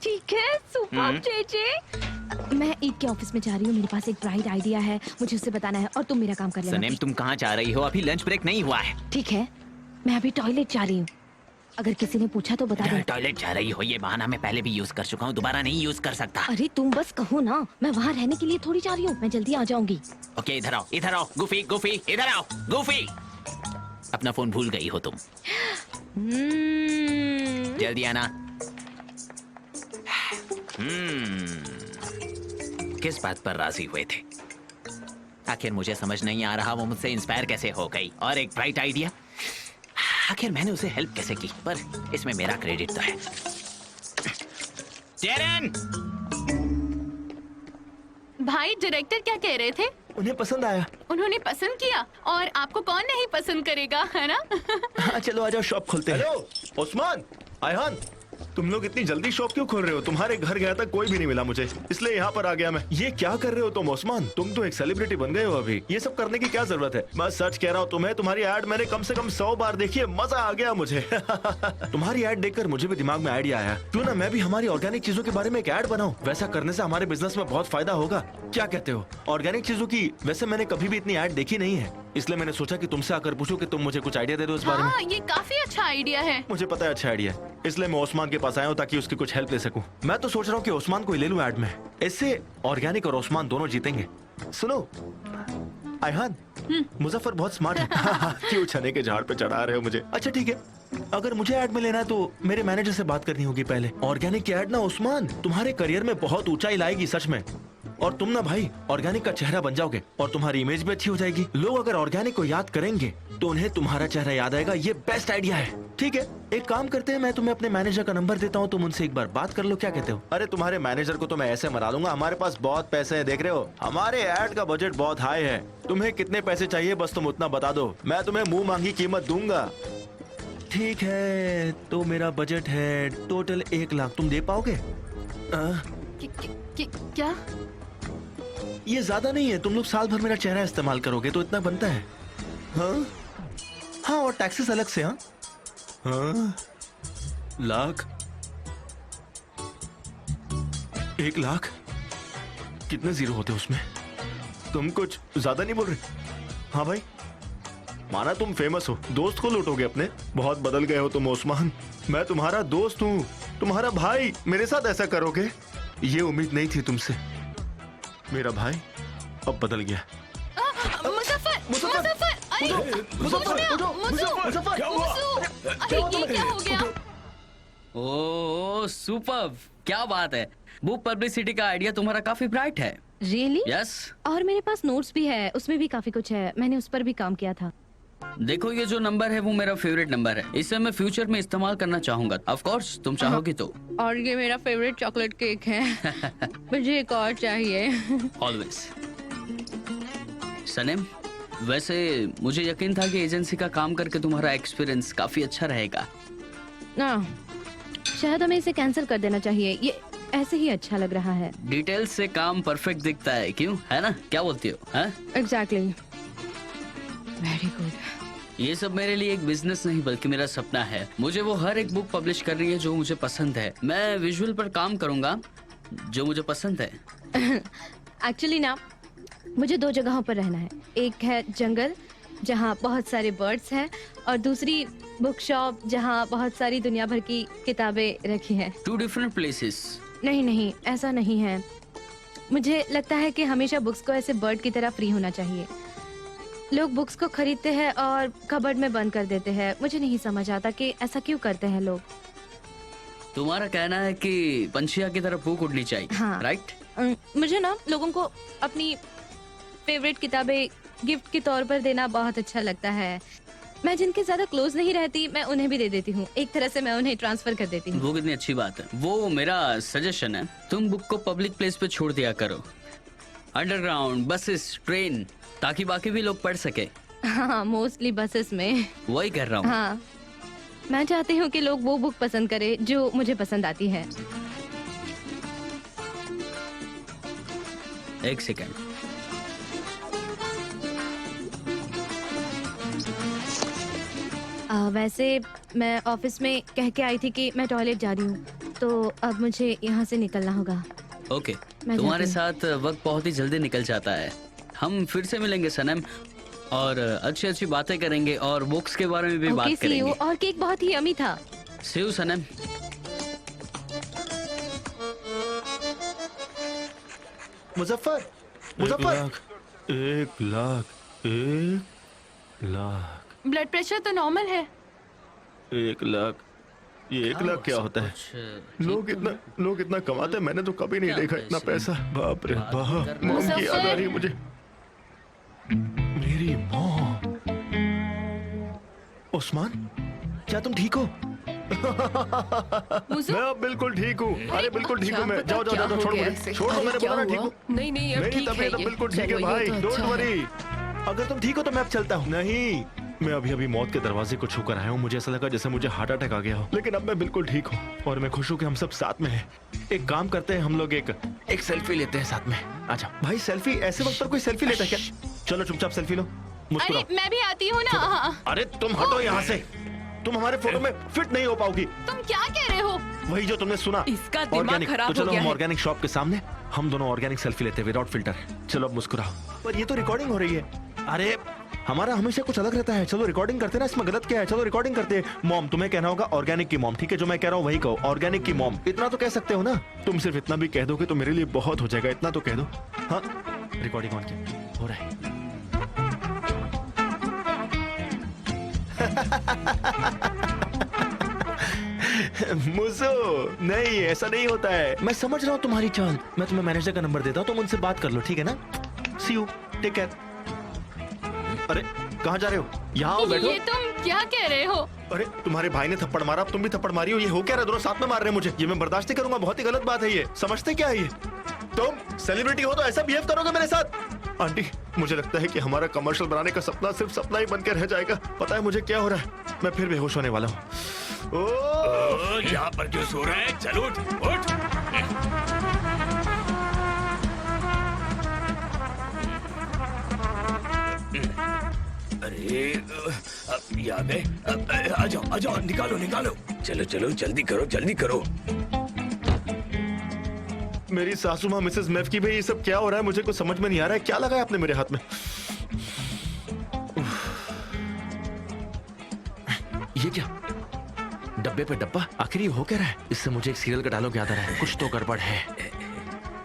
ठीक है, super JJ. मैं ईद के ऑफिस में जा रही हूँ, मेरे पास एक ब्राइट आइडिया है, मुझे उसे बताना है और तुम मेरा काम कर लेना। सनेम, तुम कहाँ जा रही हो? अभी लंच ब्रेक नहीं हुआ है। ठीक है, मैं अभी टॉयलेट जा रही हूँ, अगर किसी ने पूछा तो बता दो। टॉयलेट जा रही हो, ये बहाना मैं पहले भी यूज कर चुका हूँ, दोबारा नहीं यूज कर सकता। अरे तुम बस कहो ना, मैं वहाँ रहने के लिए थोड़ी जा रही हूँ, मैं जल्दी आ जाऊंगी। ओके, इधर आओ, इधर आओ। गुफी, गुफी, इधर आओ। गुफी, अपना फोन भूल गई हो तुम। जल्दी आना। किस बात पर राजी हुए थे? आखिर मुझे समझ नहीं आ रहा वो मुझसे इंस्पायर कैसे हो गई। और एक ब्राइट आइडिया, आखिर मैंने उसे हेल्प कैसे की? पर इसमें मेरा क्रेडिट तो है। जेरन! भाई, डायरेक्टर क्या कह रहे थे? उन्हें पसंद आया। उन्होंने पसंद किया, और आपको कौन नहीं पसंद करेगा, है ना? हाँ, चलो आ जाओ, शॉप खोलते हैं। हेलो उस्मान, आयहान, तुम लोग इतनी जल्दी शॉप क्यों खोल रहे हो? तुम्हारे घर गया था, कोई भी नहीं मिला मुझे, इसलिए यहाँ पर आ गया मैं। ये क्या कर रहे हो तुम उस्मान? तुम तो एक सेलिब्रिटी बन गए हो अभी, ये सब करने की क्या जरूरत है? मैं सच कह रहा हूँ तुम्हें, तुम्हारी ऐड मैंने कम से कम 100 बार देखी है, मजा आ गया मुझे। तुम्हारी ऐड देखकर मुझे भी दिमाग में आइडिया आया, क्यों ना मैं भी हमारी ऑर्गेनिक चीजों के बारे में एक ऐड बनाऊं। वैसा करने से हमारे बिजनेस में बहुत फायदा होगा। क्या कहते हो? ऑर्गेनिक चीजों की वैसे मैंने कभी भी इतनी ऐड देखी नहीं है, इसलिए मैंने सोचा कि तुमसे आकर पूछूं कि तुम मुझे कुछ आइडिया दे दो इस बारे में। हाँ, ये काफी अच्छा आइडिया है। मुझे पता है अच्छा आइडिया है, इसलिए मैं उस्मान के पास आया हूँ ताकि उसकी कुछ हेल्प ले सकूं। मैं तो सोच रहा हूँ कि उस्मान को ही ले लूं ऐड में, इससे ऑर्गेनिक और उस्मान दोनों जीतेंगे। सुनो आयहान, मुजफ्फर बहुत स्मार्ट है। क्यों छने के झाड़ पे चढ़ा रहे हो मुझे? अच्छा ठीक है, अगर मुझे ऐड में लेना है तो मेरे मैनेजर से बात करनी होगी पहले। ऑर्गेनिक की ऐड ना उस्मान तुम्हारे करियर में बहुत ऊंचाई लाएगी सच में। और तुम ना भाई ऑर्गेनिक का चेहरा बन जाओगे और तुम्हारी इमेज भी अच्छी हो जाएगी। लोग अगर ऑर्गेनिक को याद करेंगे तो उन्हें तुम्हारा चेहरा याद आएगा। ये बेस्ट आइडिया है। ठीक है, एक काम करते हैं, मैं तुम्हें अपने मैनेजर का नंबर देता हूँ, तुम उनसे एक बार बात कर लो। क्या कहते हो? अरे तुम्हारे मैनेजर को तो मैं ऐसे मना लूंगा, हमारे पास बहुत पैसे हैं, देख रहे हो हमारे ऐड का बजट बहुत हाई है। तुम्हें कितने पैसे चाहिए बस तुम उतना बता दो, मैं तुम्हें मुंह मांगी कीमत दूंगा। ठीक है, तो मेरा बजट है टोटल 1 लाख, तुम दे पाओगे? क्या? ये ज्यादा नहीं है, तुम लोग साल भर मेरा चेहरा इस्तेमाल करोगे तो इतना बनता है। हाँ हाँ, और टैक्सेस अलग से। हाँ हाँ, लाख, 1 लाख, कितने जीरो होते उसमें? तुम कुछ ज्यादा नहीं बोल रहे? हाँ भाई, माना तुम फेमस हो, दोस्त को लूटोगे अपने। बहुत बदल गए हो तुम उस्मान, मैं तुम्हारा दोस्त हूँ, तुम्हारा भाई, मेरे साथ ऐसा करोगे ये उम्मीद नहीं थी तुमसे। मेरा भाई अब बदल गया। मुजफ्फर, मुजफ्फर, अरे मुजफ्फर, अरे ये क्या हो गया? ओह सुपर्ब, क्या बात है। बुक पब्लिसिटी का आइडिया तुम्हारा काफी ब्राइट है। रियली? यस। और मेरे पास नोट्स भी है, उसमें भी काफी कुछ है, मैंने उस पर भी काम किया था। देखो, ये जो नंबर है वो मेरा फेवरेट नंबर है, इसे मैं फ्यूचर में इस्तेमाल करना चाहूंगा। ऑफ कोर्स तुम चाहोगी तो। और ये मेरा फेवरेट चॉकलेट केक है। मुझे एक और चाहिए। ऑलवेज। सनेम, वैसे मुझे यकीन था कि एजेंसी का काम करके तुम्हारा एक्सपीरियंस काफी अच्छा रहेगा। शायद हमें इसे कैंसिल कर देना चाहिए, ये ऐसे ही अच्छा लग रहा है। डिटेल्स से काम परफेक्ट दिखता है, क्यों? है ना? क्या बोलती हो? हाँ? एग्जैक्टली। Very good. ये सब मेरे लिए एक बिजनेस नहीं बल्कि मेरा सपना है। मुझे वो हर एक बुक पब्लिश करनी है जो मुझे पसंद है। मैं विजुअल पर काम करूंगा जो मुझे पसंद है। एक्चुअली ना, मुझे 2 जगहों पर रहना है। एक है जंगल जहाँ बहुत सारे बर्ड्स हैं, और दूसरी बुक शॉप जहाँ बहुत सारी दुनिया भर की किताबें रखी हैं। 2 डिफरेंट प्लेसेस। नहीं, ऐसा नहीं है। मुझे लगता है कि हमेशा बुक्स को ऐसे बर्ड की तरह फ्री होना चाहिए। लोग बुक्स को खरीदते हैं और कबर्ड में बंद कर देते हैं। मुझे नहीं समझ आता कि ऐसा क्यों करते हैं लोग। तुम्हारा कहना है कि पंछिया की तरफ बुक उड़नी चाहिए। हाँ। राइट। मुझे ना लोगों को अपनी फेवरेट किताबें गिफ्ट के तौर पर देना बहुत अच्छा लगता है। मैं जिनके ज्यादा क्लोज नहीं रहती, मैं उन्हें भी दे देती हूँ। एक तरह से मैं उन्हें ट्रांसफर कर देती हूँ। वो कितनी अच्छी बात है। वो मेरा सजेशन है, तुम बुक को पब्लिक प्लेस पे छोड़ दिया करो, अंडरग्राउंड, बसेस, ट्रेन, ताकि बाकी भी लोग पढ़ सके। हाँ, मोस्टली बसेस में। वही कर रहा हूँ। हाँ, मैं चाहती हूँ कि लोग वो बुक पसंद करें जो मुझे पसंद आती है। एक सेकंड। वैसे मैं ऑफिस में कह के आई थी कि मैं टॉयलेट जा रही हूँ, तो अब मुझे यहाँ से निकलना होगा। ओके, मैं तुम्हारे जाती साथ वक्त बहुत ही जल्दी निकल जाता है। हम फिर से मिलेंगे सनम, और अच्छी अच्छी बातें करेंगे और बुक्स के बारे में भी ओके, बात सी यू। करेंगे। और केक बहुत ही यमी था। See you Sanam. Muzaffar, Muzaffar. 1 lakh. Blood pressure तो नॉर्मल है। 1 लाख। ये 1 लाख क्या होता है? लोग इतना कमाते हैं, मैंने तो कभी नहीं देखा इतना पैसा। बाप रे बाप, मॉम की याद आ रही है मुझे। मेरी मॉम। उस्मान, क्या तुम ठीक हो? मैं अब बिल्कुल ठीक हूँ। अरे बिल्कुल ठीक हूँ मैं। जाओ जाओ जाओ, छोड़ मुझे, छोड़ दो, मैंने बोला ना ठीक हूँ। नहीं अब मेरी ठीक है तबीयत अब ये। बिल्कुल ठीक है चलो, ये भाई, तो डोंट अच्छा है। वरी। अगर तुम ठीक हो तो मैं अब चलता हूँ। नहीं, मैं अभी मौत के दरवाजे को छूकर आया हूँ। मुझे ऐसा लगा जैसे मुझे हार्ट अटैक आ गया हो, लेकिन अब मैं बिल्कुल ठीक हूँ और मैं खुश हूँ कि हम सब साथ में हैं। एक काम करते हैं, हम लोग एक सेल्फी लेते हैं साथ में। अच्छा भाई, सेल्फी? ऐसे वक्त पर कोई सेल्फी लेता है क्या? चलो चुपचाप सेल्फी लो, अरे मुस्कुराओ। मैं भी आती हूँ ना। हाँ। अरे तुम हटो यहाँ से, तुम हमारे फोटो में फिट नहीं हो पाओगी। तुम क्या कह रहे हो? वही जो तुमने सुना। इसका दिमाग ऑर्गेनिक। खराब तो हो चलो गया हम है। ऑर्गेनिक शॉप के सामने हम दोनों ऑर्गेनिक सेल्फी लेते हैं विदाउट फिल्टर। चलो अब मुस्कुराओ। पर ये तो रिकॉर्डिंग हो रही है। अरे हमारा हमेशा कुछ अलग रहता है। चलो रिकॉर्डिंग करते हैं ना, इसमें गलत क्या है? चलो रिकॉर्डिंग करते हैं। मॉम, तुम्हें कहना होगा ऑर्गेनिक की मॉम, ठीक है? जो मैं कह रहा हूँ वही कहो, ऑर्गेनिक की मॉम। इतना तो कह सकते हो ना? तुम सिर्फ इतना भी कह दोगे तो मेरे लिए बहुत हो जाएगा। इतना तो कह दो। हाँ, रिकॉर्डिंग ऑन किया हो रहा है। मुझो नहीं, ऐसा नहीं होता है। मैं समझ रहा हूँ तुम्हारी चाल। मैं तुम्हें मैनेजर का नंबर देता हूँ, तुम उनसे बात कर लो, ठीक है ना? सी यू, टेक केयर। अरे कहाँ जा रहे हो? यहाँ आओ, बैठो। ये तुम क्या कह रहे हो? अरे तुम्हारे भाई ने थप्पड़ मारा, अब तुम भी थप्पड़ मारी हो। ये हो क्या रहा है? दोनों साथ में मार रहे हैं मुझे। ये मैं बर्दाश्त नहीं करूंगा। बहुत ही गलत बात है ये। समझते क्या है ये? तुम सेलिब्रिटी हो तो ऐसा बिहेव करोगे मेरे साथ? आंटी, मुझे लगता है कि हमारा कमर्शियल बनाने का सपना सिर्फ सपना ही बनकर रह जाएगा। पता है मुझे क्या हो रहा है? मैं फिर बेहोश होने वाला हूँ। यहाँ पर क्यों सो रहा है? चल उठ, उठ। अरे यहाँ गए। आ जाओ, निकालो निकालो। चलो चलो, जल्दी करो, जल्दी करो। मेरी सासू माँ मिसेस मेफ की, भाई ये सब क्या हो रहा है? मुझे कुछ समझ में नहीं आ रहा है। क्या लगा है आपने मेरे हाथ में? ये क्या? डब्बे पे डब्बा? आखिर ये हो क्या रहा है? इससे मुझे एक सीरियल का डायलॉग याद आ रहा है। कुछ तो गड़बड़ है।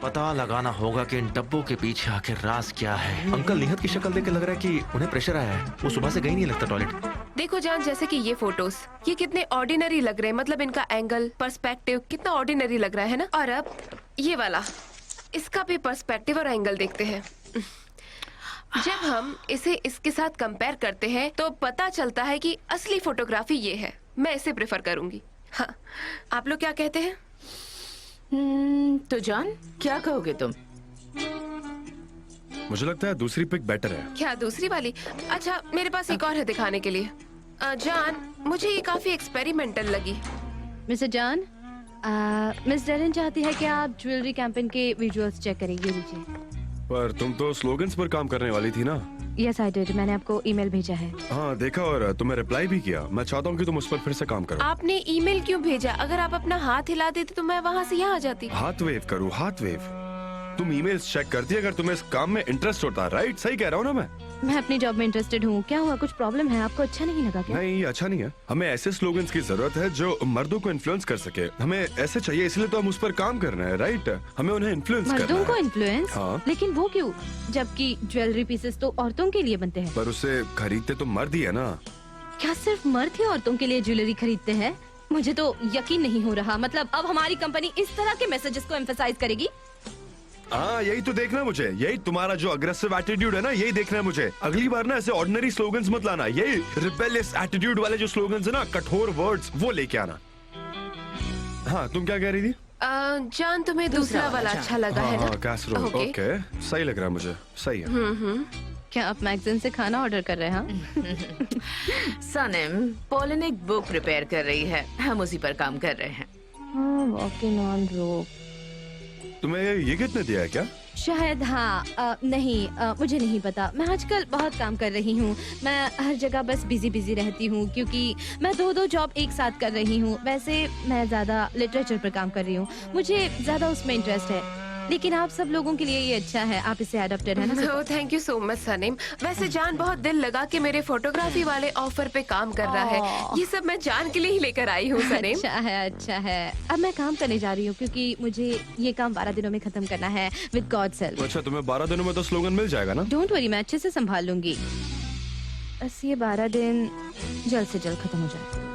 पता लगाना होगा कि इन डब्बों के पीछे आखिर राज क्या है। अंकल निहत की शक्ल देख के लग रहा है कि उन्हें प्रेशर आया है। वो सुबह से गई नहीं लगता टॉयलेट। देखो जान, जैसे कि ये फोटोज, ये कितने ऑर्डिनरी लग रहे हैं। मतलब इनका एंगल, पर्सपेक्टिव कितना ऑर्डिनरी लग रहा है ना? और अब ये वाला, इसका भी पर्सपेक्टिव और एंगल देखते हैं। जब हम इसे इसके साथ कंपेयर करते हैं तो पता चलता है कि असली फोटोग्राफी ये है। मैं इसे प्रेफर करूंगी। हाँ, आप लोग क्या कहते हैं? तो जान, क्या कहोगे तुम? मुझे लगता है दूसरी पिक बेटर है। क्या दूसरी वाली? अच्छा, मेरे पास एक और है दिखाने के लिए। जान, मुझे ये काफी एक्सपेरिमेंटल लगी। मिस्टर जॉन, मिस डेलन चाहती है कि आप ज्वेलरी कैंपेन के विजुअल्स चेक करें। ये लीजिए। पर तुम तो स्लोगन्स पर काम करने वाली थी ना? Yes I did. मैंने आपको ईमेल भेजा है। हाँ देखा, और तुम्हें रिप्लाई भी किया। मैं चाहता हूँ कि तुम उस पर फिर से काम करो। आपने ईमेल क्यों भेजा? अगर आप अपना हाथ हिला देते तो मैं वहाँ से यहाँ आ जाती। हाथ वेव करूँ, हाथ वेव। तुम ईमेल्स चेक करती है अगर तुम्हें इस काम में इंटरेस्ट होता है, राइट? सही कह रहा हूँ ना मैं अपनी जॉब में इंटरेस्टेड हूँ। क्या हुआ? कुछ प्रॉब्लम है? आपको अच्छा नहीं लगा क्या? नहीं, ये अच्छा नहीं है। हमें ऐसे स्लोगन्स की जरूरत है जो मर्दों को इन्फ्लुएंस कर सके। हमें ऐसे चाहिए, इसलिए तो हम उस पर काम करना है, राइट? हमें उन्हें इन्फ्लुएंस करना मर्दों को है। इन्फ्लुएंस? हाँ। लेकिन वो क्यों? जबकि ज्वेलरी पीसेस तो औरतों के लिए बनते हैं। पर उसे खरीदते तो मर्द ही है ना। क्या सिर्फ मर्द ही औरतों के लिए ज्वेलरी खरीदते हैं? मुझे तो यकीन नहीं हो रहा। मतलब अब हमारी कंपनी इस तरह के मैसेजेस को एम्फसाइज करेगी? हाँ, यही तो देखना है मुझे। यही तुम्हारा जो अग्रेसिव एटीट्यूड है ना, यही देखना है मुझे। अगली बार ना ऐसे ऑर्डिनरी स्लोगन्स मत लाना। यही रिबेलियस एटीट्यूड वाले जो स्लोगन्स है ना, कठोर वर्ड्स, वो लेके आना। हाँ, तुम क्या कह रही थी? जान, तुम्हें दूसरा वाला अच्छा लगा है ना? हाँ, कैसरोल। ओके। ओके, सही लग रहा है मुझे। सही है। क्या आप मैगजीन से खाना ऑर्डर कर रहे हैं? सनम, पोलन एक बुक प्रिपेयर कर रही है, हम उसी पर काम कर रहे हैं। वॉकिंग ऑन रोप। तुम्हें ये कितने दिया है क्या? शायद हाँ, नहीं, मुझे नहीं पता। मैं आजकल बहुत काम कर रही हूँ। मैं हर जगह बस बिजी रहती हूँ क्योंकि मैं दो जॉब एक साथ कर रही हूँ। वैसे मैं ज़्यादा लिटरेचर पर काम कर रही हूँ, मुझे ज़्यादा उसमें इंटरेस्ट है। लेकिन आप सब लोगों के लिए ये अच्छा है, आप इससे अडॉप्टेड है ना। तो thank you so much Saneem. वैसे जान बहुत दिल लगा के मेरे फोटोग्राफी वाले ऑफर पे काम कर रहा है। ये सब मैं जान के लिए ही लेकर आई हूँ सनीम। अच्छा है। अब मैं काम करने जा रही हूँ क्योंकि मुझे ये काम 12 दिनों में खत्म करना है विद गॉड्स हेल्प। अच्छा, तुम्हें 12 दिनों में तो स्लोगन मिल जाएगा ना? डोंट वरी, मैं अच्छे से संभाल लूंगी। बस ये 12 दिन जल्द से जल्द खत्म हो जाए।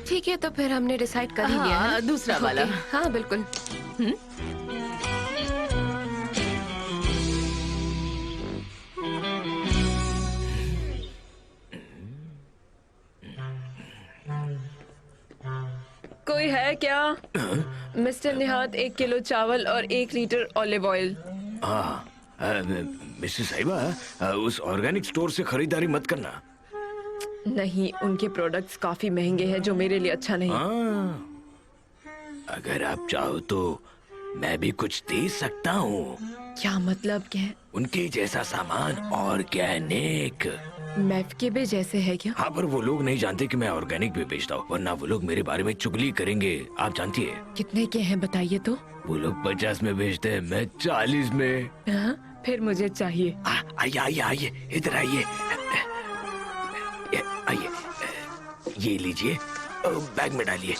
ठीक है, तो फिर हमने डिसाइड कर ही लिया है हाँ, ना? दूसरा ओके, वाला। हाँ बिल्कुल। कोई है क्या? मिस्टर निहात, 1 किलो चावल और 1 लीटर ऑलिव ऑयल। मिसेस साहिबा, उस ऑर्गेनिक स्टोर से खरीदारी मत करना। नहीं, उनके प्रोडक्ट्स काफी महंगे हैं जो मेरे लिए अच्छा नहीं। अगर आप चाहो तो मैं भी कुछ दे सकता हूँ। क्या मतलब क्या? उनके जैसा सामान ऑर्गेनिक। मैफके जैसे है क्या? हाँ, पर वो लोग नहीं जानते कि मैं ऑर्गेनिक भी बेचता हूँ, वरना वो लोग मेरे बारे में चुगली करेंगे। आप जानती है? कितने के हैं बताइए तो। वो लोग 50 में बेचते हैं, मैं 40 में। हाँ, फिर मुझे चाहिए। आइए आइए आइए, इधर आइए। आइए, ये लीजिए, बैग में डालिए,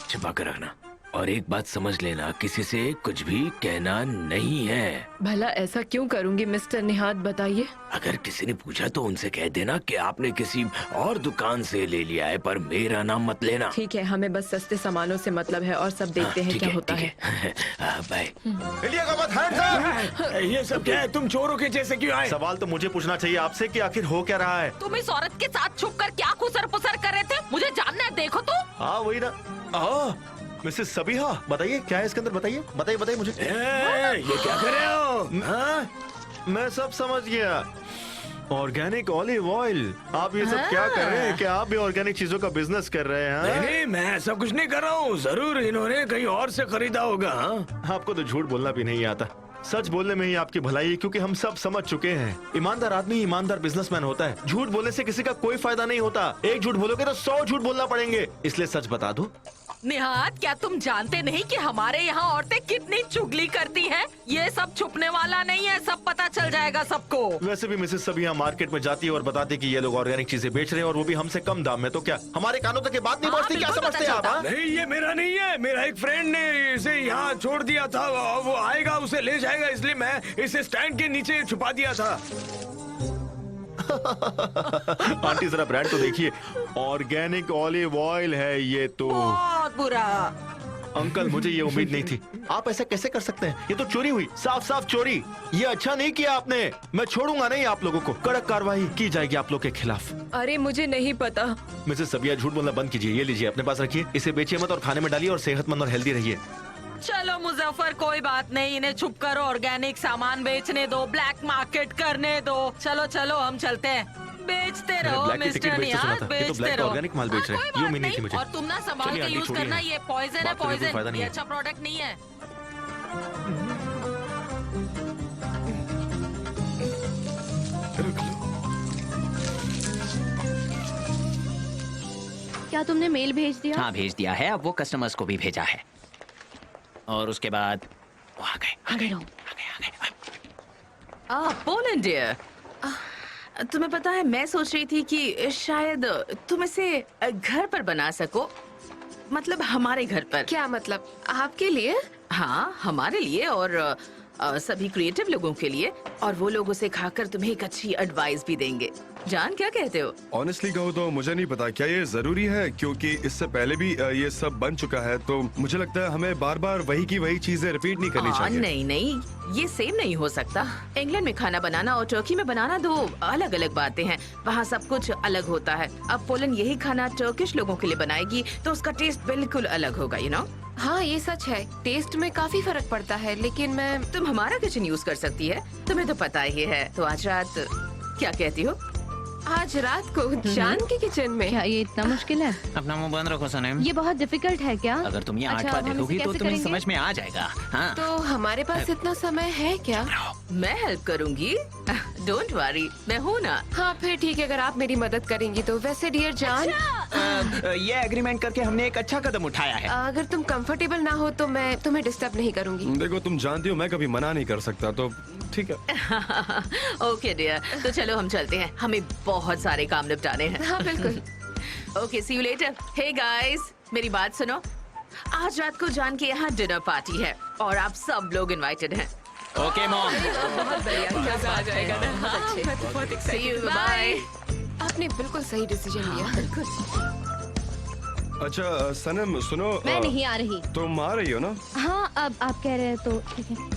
छिपा कर रखना। और एक बात समझ लेना, किसी से कुछ भी कहना नहीं है। भला ऐसा क्यों करूंगी मिस्टर निहात, बताइए। अगर किसी ने पूछा तो उनसे कह देना कि आपने किसी और दुकान से ले लिया है, पर मेरा नाम मत लेना। ठीक है, हमें बस सस्ते सामानों से मतलब है और सब देखते हैं ठीक क्या होता है। बाय। ये ये सब क्या है? तुम चोरों के जैसे क्यों आए? सवाल तो मुझे पूछना चाहिए आपसे कि आखिर हो क्या रहा है। तुम इस औरत के साथ छुप कर क्या खुसर पुसर कर रहे थे? मुझे जानना है, देखो तो। हाँ वही ना। मिसेस सबीहा, बताइए क्या है इसके अंदर, बताइए बताइए बताइए मुझे। ये क्या कर रहे हो? हाँ, मैं सब समझ गया। ऑर्गेनिक ऑलिव ऑयल, आप ये सब क्या कर रहे हैं? क्या आप भी ऑर्गेनिक चीजों का बिजनेस कर रहे हैं? हाँ? नहीं, मैं ऐसा कुछ नहीं कर रहा हूँ। जरूर इन्होंने कहीं और से खरीदा होगा। हाँ? आपको तो झूठ बोलना भी नहीं आता। सच बोलने में ही आपकी भलाई है, क्योंकि हम सब समझ चुके हैं ईमानदार आदमी ईमानदार बिजनेसमैन होता है। झूठ बोलने से किसी का कोई फायदा नहीं होता। एक झूठ बोलोगे तो 100 झूठ बोलना पड़ेंगे, इसलिए सच बता दो। निहात, क्या तुम जानते नहीं कि हमारे यहाँ औरतें कितनी चुगली करती हैं? ये सब छुपने वाला नहीं है, सब पता चल जाएगा सबको। वैसे भी मिसेस सबीहा मार्केट में जाती है और बताती कि ये लोग ऑर्गेनिक चीजें बेच रहे हैं और वो भी हमसे कम दाम में। तो क्या हमारे कानों तक ये बात नहीं हाँ, पहुंचती? क्या बिल्कुल समझते हैं आप? पता हाँ? नहीं, ये मेरा नहीं है। मेरा एक फ्रेंड ने इसे यहाँ छोड़ दिया था। वो आएगा, उसे ले जाएगा, इसलिए मैं इसे स्टैंड के नीचे छुपा दिया था। आंटी जरा ब्रांड तो देखिए, ऑर्गेनिक ऑलिव ऑयल है ये तो। बहुत बुरा। अंकल, मुझे ये उम्मीद नहीं थी। आप ऐसा कैसे कर सकते हैं? ये तो चोरी हुई, साफ साफ चोरी। ये अच्छा नहीं किया आपने। मैं छोड़ूंगा नहीं आप लोगों को। कड़क कार्रवाई की जाएगी आप लोग के खिलाफ। अरे मुझे नहीं पता। मिसेस सबीहा, झूठ बोलना बंद कीजिए। ये लीजिए, अपने पास रखिए। इसे बेचिए मत और खाने में डालिए और सेहतमंद और हेल्दी रहिए। चलो मुजफ्फर, कोई बात नहीं, इन्हें छुप कर ऑर्गेनिक सामान बेचने दो, ब्लैक मार्केट करने दो। चलो चलो, हम चलते हैं। बेचते रहो ब्लैक की मिस्टर टिकट बेचते सुना निहात, था। ये तो बेचते ब्लैक का रहो। ऑर्गेनिक माल बेच रहे हैं। कोई ये बात उम्मीद नहीं थी मुझे। और तुम ना संभाल चलिए, के आंटी, यूज छोड़िए। करना, ये पॉइजन है, बात करने में कोई फायदा पॉइजन। नहीं ये है। अच्छा प्रोडक्ट नहीं है। क्या तुमने मेल भेज दिया? हाँ, भेज दिया है। अब वो कस्टमर्स को भी भेजा है। और उसके बाद वो आ गए, आ गए, आ गए, आ गए। पोलैंड डियर, तुम्हें पता है, मैं सोच रही थी कि शायद तुम इसे घर पर बना सको, मतलब हमारे घर पर। क्या मतलब? आपके लिए? हाँ, हमारे लिए और सभी क्रिएटिव लोगों के लिए। और वो लोग उसे खाकर तुम्हें एक अच्छी एडवाइस भी देंगे। जान, क्या कहते हो? ऑनेस्टली कहूँ तो मुझे नहीं पता क्या ये जरूरी है, क्योंकि इससे पहले भी ये सब बन चुका है। तो मुझे लगता है हमें बार बार वही की वही चीजें रिपीट नहीं करनी चाहिए। नहीं नहीं, ये सेम नहीं हो सकता। इंग्लैंड में खाना बनाना और टर्की में बनाना दो अलग अलग बातें हैं। वहाँ सब कुछ अलग होता है। अब पोलैंड यही खाना टर्किश लोगों के लिए बनाएगी तो उसका टेस्ट बिल्कुल अलग होगा, यू नो। हाँ, ये सच है। टेस्ट में काफी फर्क पड़ता है, लेकिन मैं... तुम हमारा किचन यूज कर सकती है, तुम्हें तो पता ही है। तो आज रात क्या कहती हो? आज रात को जान के किचन में? क्या ये इतना मुश्किल है? अपना मुंह बंद रखो सनम। ये बहुत डिफिकल्ट है क्या? अगर तुम ये अच्छा, 8 बार अब हम देखोगी इसे तो कैसे तुम्हें करेंगे? समझ में आ जाएगा। हाँ तो हमारे पास इतना समय है क्या? मैं हेल्प करूंगी, डोंट वरी, मैं हूँ ना। हाँ फिर ठीक है, अगर आप मेरी मदद करेंगी तो। वैसे डियर जान, ये एग्रीमेंट करके हमने एक अच्छा कदम उठाया है। अगर तुम कंफर्टेबल ना हो तो मैं तुम्हें डिस्टर्ब नहीं करूंगी। देखो तुम जानती हो मैं कभी मना नहीं कर सकता, तो ठीक है। ओके डियर, तो चलो हम चलते हैं, हमें बहुत सारे काम निपटाने हैं। हाँ बिल्कुल। Okay, see you later. Hey guys, मेरी बात सुनो, आज रात को जान के यहाँ डिनर पार्टी है और आप सब लोग इनवाइटेड हैं। Okay mom. बहुत बढ़िया, मजा आ जाएगा ना। बहुत अच्छे। See you, bye. आपने बिल्कुल सही डिसीजन लिया। अच्छा सनम सुनो, मैं नहीं आ रही। तुम आ रही हो ना? हाँ, अब आप कह रहे हैं तो ठीक है।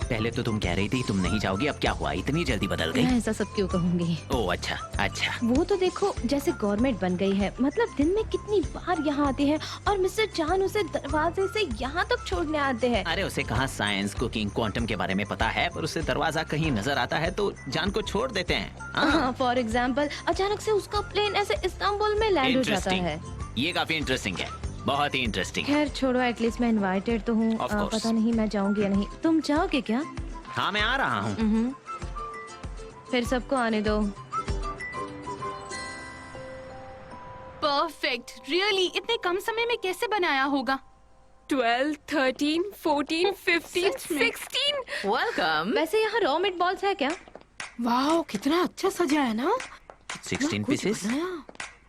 पहले तो तुम कह रही थी तुम नहीं जाओगी, अब क्या हुआ, इतनी जल्दी बदल गई? मैं ऐसा सब क्यों कहूँगी? ओह अच्छा अच्छा। वो तो देखो जैसे गवर्नमेंट बन गई है, मतलब दिन में कितनी बार यहाँ आते हैं और मिस्टर जान उसे दरवाजे से यहाँ तक छोड़ने आते हैं। अरे उसे कहाँ साइंस, कुकिंग, क्वांटम के बारे में पता है, पर उसे दरवाजा कहीं नजर आता है तो जान को छोड़ देते हैं। हाँ, फॉर एग्जाम्पल अचानक से उसका प्लेन ऐसे इस्तांबुल में लैंड हो जाता Interesting. है। ये काफी इंटरेस्टिंग है, बहुत ही इंटरेस्टिंग। खैर छोड़ो, एटलीस्ट मैं इनवाइटेड तो हूँ। Of course. पता नहीं मैं जाऊंगी या नहीं। तुम जाओगे क्या? हाँ मैं आ रहा हूँ। फिर सबको आने दो। परफेक्ट, रियली इतने कम समय में कैसे बनाया होगा? 12, 13, 14, 15, सच में? 16। वेलकम। वैसे यहाँ रॉ मीट बॉल्स है क्या? वाह, कितना अच्छा सजा है ना। 16 पीसेस।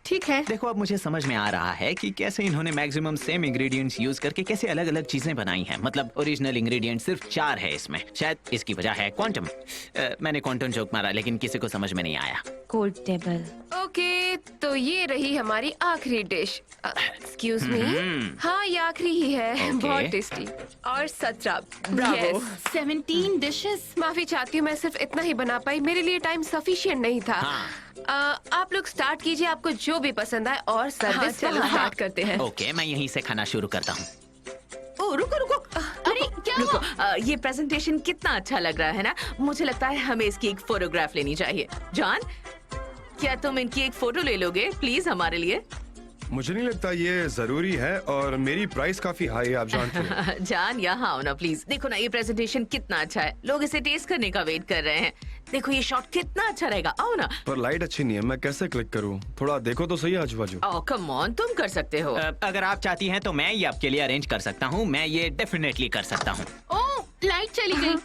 ठीक है, देखो अब मुझे समझ में आ रहा है कि कैसे इन्होंने मैक्सिमम सेम इंग्रेडिएंट्स यूज करके कैसे अलग अलग चीजें बनाई हैं। मतलब ओरिजिनल इंग्रेडिएंट सिर्फ 4 है इसमें। शायद इसकी वजह है क्वांटम। मैंने क्वांटम जोक मारा लेकिन किसी को समझ में नहीं आया। Cold table. ओके, तो ये रही हमारी आखिरी डिश। Excuse me. हाँ ये आखिरी ही है। Okay. बहुत टेस्टी। और 17। ब्रावो। 17 डिशेस। माफी चाहती हूँ, मैं सिर्फ इतना ही बना पाई, मेरे लिए टाइम सफिशिएंट नहीं था। आप लोग स्टार्ट कीजिए, आपको जो भी पसंद आए, और हाँ सर्विस चलो स्टार्ट करते हैं। ओके मैं यहीं से खाना शुरू करता हूँ। ओ रुको रुको, अरे क्या रुको, ये प्रेजेंटेशन कितना अच्छा लग रहा है ना। मुझे लगता है हमें इसकी एक फोटोग्राफ लेनी चाहिए। जॉन, क्या तुम इनकी एक फोटो ले लोगे प्लीज हमारे लिए? मुझे नहीं लगता ये जरूरी है, और मेरी प्राइस काफी हाई है, आप जानते हो। जान यहाँ आओ ना प्लीज। देखो ना ये प्रेजेंटेशन कितना अच्छा है, लोग इसे टेस्ट करने का वेट कर रहे हैं। देखो ये शॉट कितना अच्छा रहेगा, आओ ना। पर लाइट अच्छी नहीं है, मैं कैसे क्लिक करूँ? थोड़ा देखो तो सही आजू बाजू। ओ कम ऑन, तुम कर सकते हो। अगर आप चाहती हैं तो मैं ये आपके लिए अरेंज कर सकता हूँ। मैं ये डेफिनेटली कर सकता हूँ। ओह, लाइट चली गई।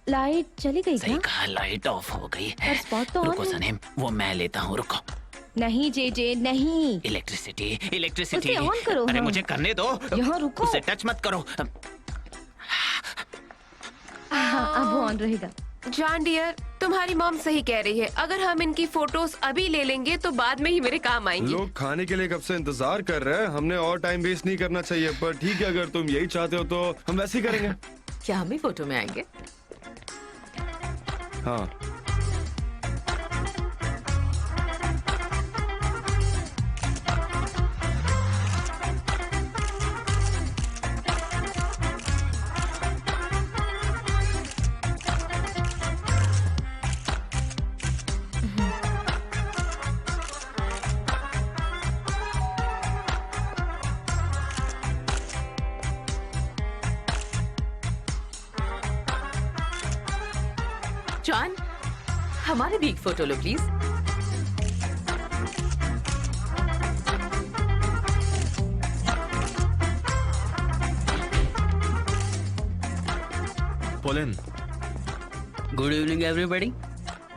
लाइट चली गई सही क्या? कहा, लाइट ऑफ हो गई है। पर spot तो on रुको है। सनेम, वो मैं लेता हूँ, रुको। नहीं जे नहीं। Electricity electricity. उसे on करो, अरे हाँ। मुझे करने दो। यहाँ रुको। उसे टच मत करो। हाँ, अब वो ऑन रहेगा। जॉन डियर, तुम्हारी मॉम सही कह रही है। अगर हम इनकी फोटोज अभी ले लेंगे तो बाद में ही मेरे काम आएंगी। लोग खाने के लिए कब से इंतजार कर रहे हैं, हमने और टाइम वेस्ट नहीं करना चाहिए। पर ठीक है, अगर तुम यही चाहते हो तो हम वैसे ही करेंगे। क्या हम भी फोटो में आएंगे? हाँ जॉन, हमारे भी एक photo low please. Pollen, good evening everybody.